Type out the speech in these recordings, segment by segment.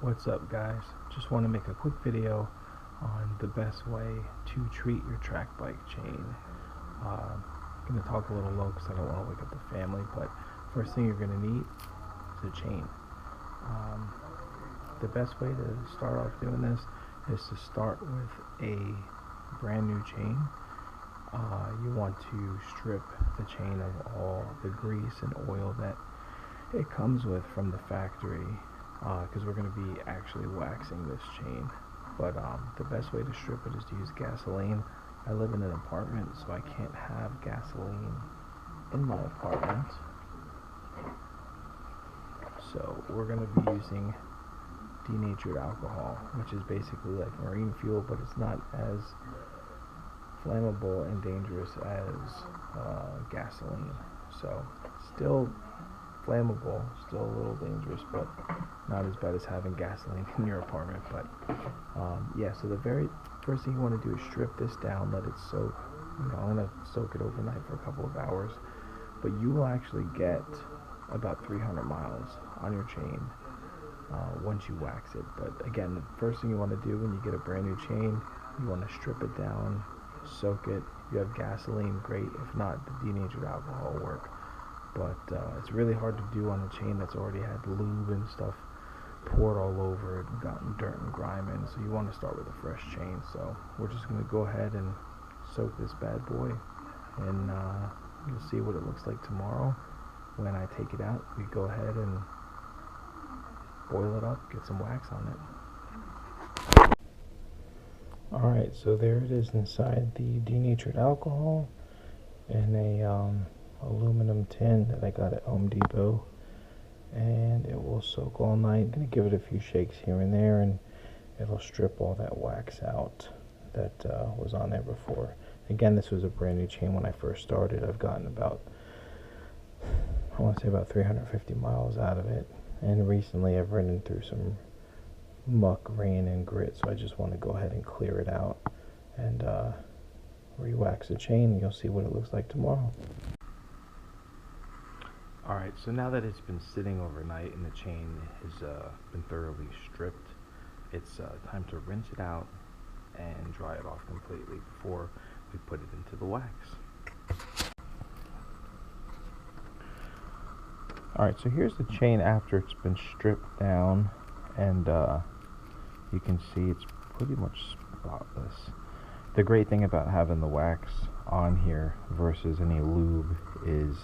What's up, guys? Just want to make a quick video on the best way to treat your track bike chain. I'm going to talk a little low because I don't want to wake up the family, but first thing you're going to need is a chain. The best way to start off doing this is to start with a brand new chain. You want to strip the chain of all the grease and oil that it comes with from the factory, because we're going to be actually waxing this chain. But the best way to strip it is to use gasoline. I live in an apartment, so I can't have gasoline in my apartment, so we're going to be using denatured alcohol, which is basically like marine fuel, but it's not as flammable and dangerous as gasoline. So still flammable, still a little dangerous, but not as bad as having gasoline in your apartment. But yeah, so the very first thing you want to do is strip this down, let it soak. I'm going to soak it overnight for a couple of hours, but you will actually get about 300 miles on your chain once you wax it. But again, the first thing you want to do when you get a brand new chain, you want to strip it down, soak it. If you have gasoline, great. If not, the denatured alcohol will work. But it's really hard to do on a chain that's already had lube and stuff poured all over it and gotten dirt and grime in. So you want to start with a fresh chain. So we're just going to go ahead and soak this bad boy, and you'll see what it looks like tomorrow. When I take it out, we go ahead and boil it up, get some wax on it. Alright, so there it is inside the denatured alcohol in a aluminum tin that I got at Home Depot, and it will soak all night. I'm going to give it a few shakes here and there, and it'll strip all that wax out that was on there before. Again, this was a brand new chain when I first started. I've gotten about, I want to say about 350 miles out of it, and recently I've ridden through some muck, rain, and grit, so I just want to go ahead and clear it out and re-wax the chain, and you'll see what it looks like tomorrow. Alright, so now that it's been sitting overnight and the chain has been thoroughly stripped, it's time to rinse it out and dry it off completely before we put it into the wax. Alright, so here's the chain after it's been stripped down, and you can see it's pretty much spotless. The great thing about having the wax on here versus any lube is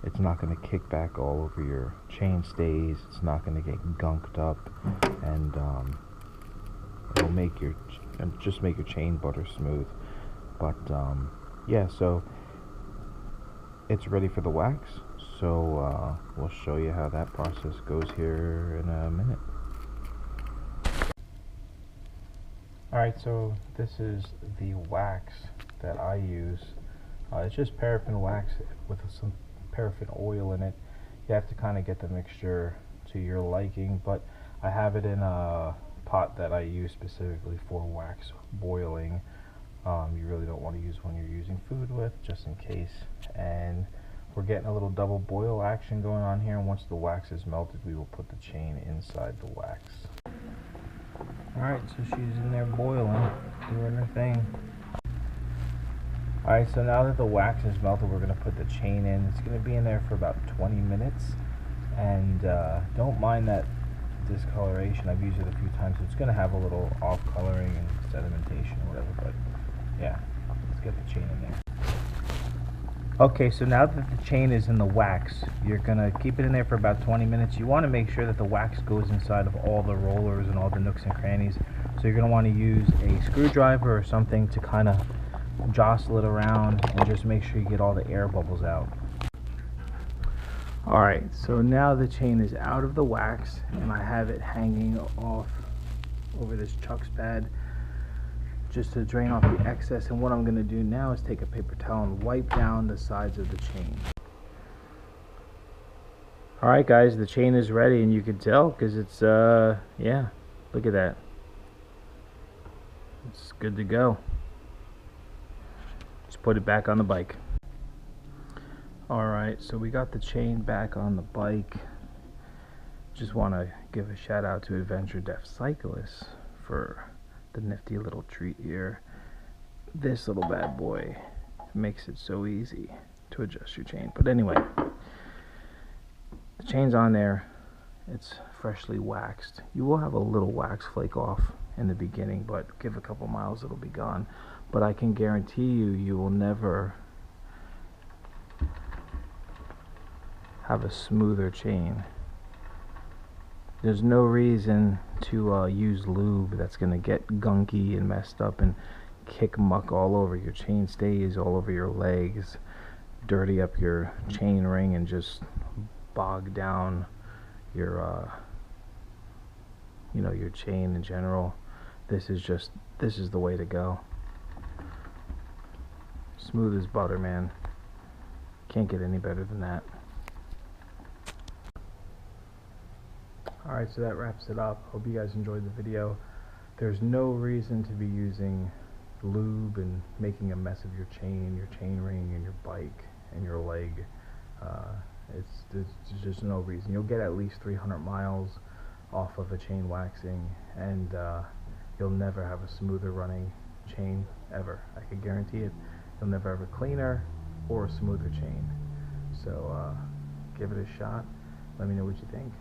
it's not going to kick back all over your chain stays. It's not going to get gunked up, and it'll make just make your chain butter smooth. But yeah, so it's ready for the wax. So we'll show you how that process goes here in a minute. Alright, so this is the wax that I use. It's just paraffin wax with some paraffin oil in it. You have to kind of get the mixture to your liking, but I have it in a pot that I use specifically for wax boiling. You really don't want to use one you're using food with, just in case. And we're getting a little double boil action going on here, and once the wax is melted, we will put the chain inside the wax. Alright, so she's in there boiling, doing her thing. Alright, so now that the wax is melted, we're going to put the chain in. It's going to be in there for about 20 minutes. And don't mind that discoloration. I've used it a few times. So it's going to have a little off coloring and sedimentation or whatever. But yeah, let's get the chain in there. Okay, so now that the chain is in the wax, you're going to keep it in there for about 20 minutes. You want to make sure that the wax goes inside of all the rollers and all the nooks and crannies. So you're going to want to use a screwdriver or something to kind of jostle it around and just make sure you get all the air bubbles out. Alright, so now the chain is out of the wax, and I have it hanging off over this chucks pad just to drain off the excess. And what I'm going to do now is take a paper towel and wipe down the sides of the chain. Alright guys, the chain is ready, and you can tell because it's yeah, look at that, it's good to go. Just put it back on the bike. Alright, so we got the chain back on the bike. just want to give a shout out to Adventure Deaf Cyclists for the nifty little treat here. This little bad boy makes it so easy to adjust your chain. But anyway, the chain's on there. It's freshly waxed. You will have a little wax flake off in the beginning, but give a couple miles, it'll be gone. But I can guarantee you, you will never have a smoother chain. There's no reason to use lube that's going to get gunky and messed up and kick muck all over your chain stays, all over your legs, dirty up your chain ring, and just bog down your your chain in general. This is the way to go. Smooth as butter, man. Can't get any better than that. Alright, so that wraps it up. Hope you guys enjoyed the video. There's no reason to be using lube and making a mess of your chain ring, and your bike, and your leg. There's just no reason. You'll get at least 300 miles off of a chain waxing, and you'll never have a smoother running chain ever. I can guarantee it. You'll never have a cleaner or a smoother chain. So give it a shot. Let me know what you think.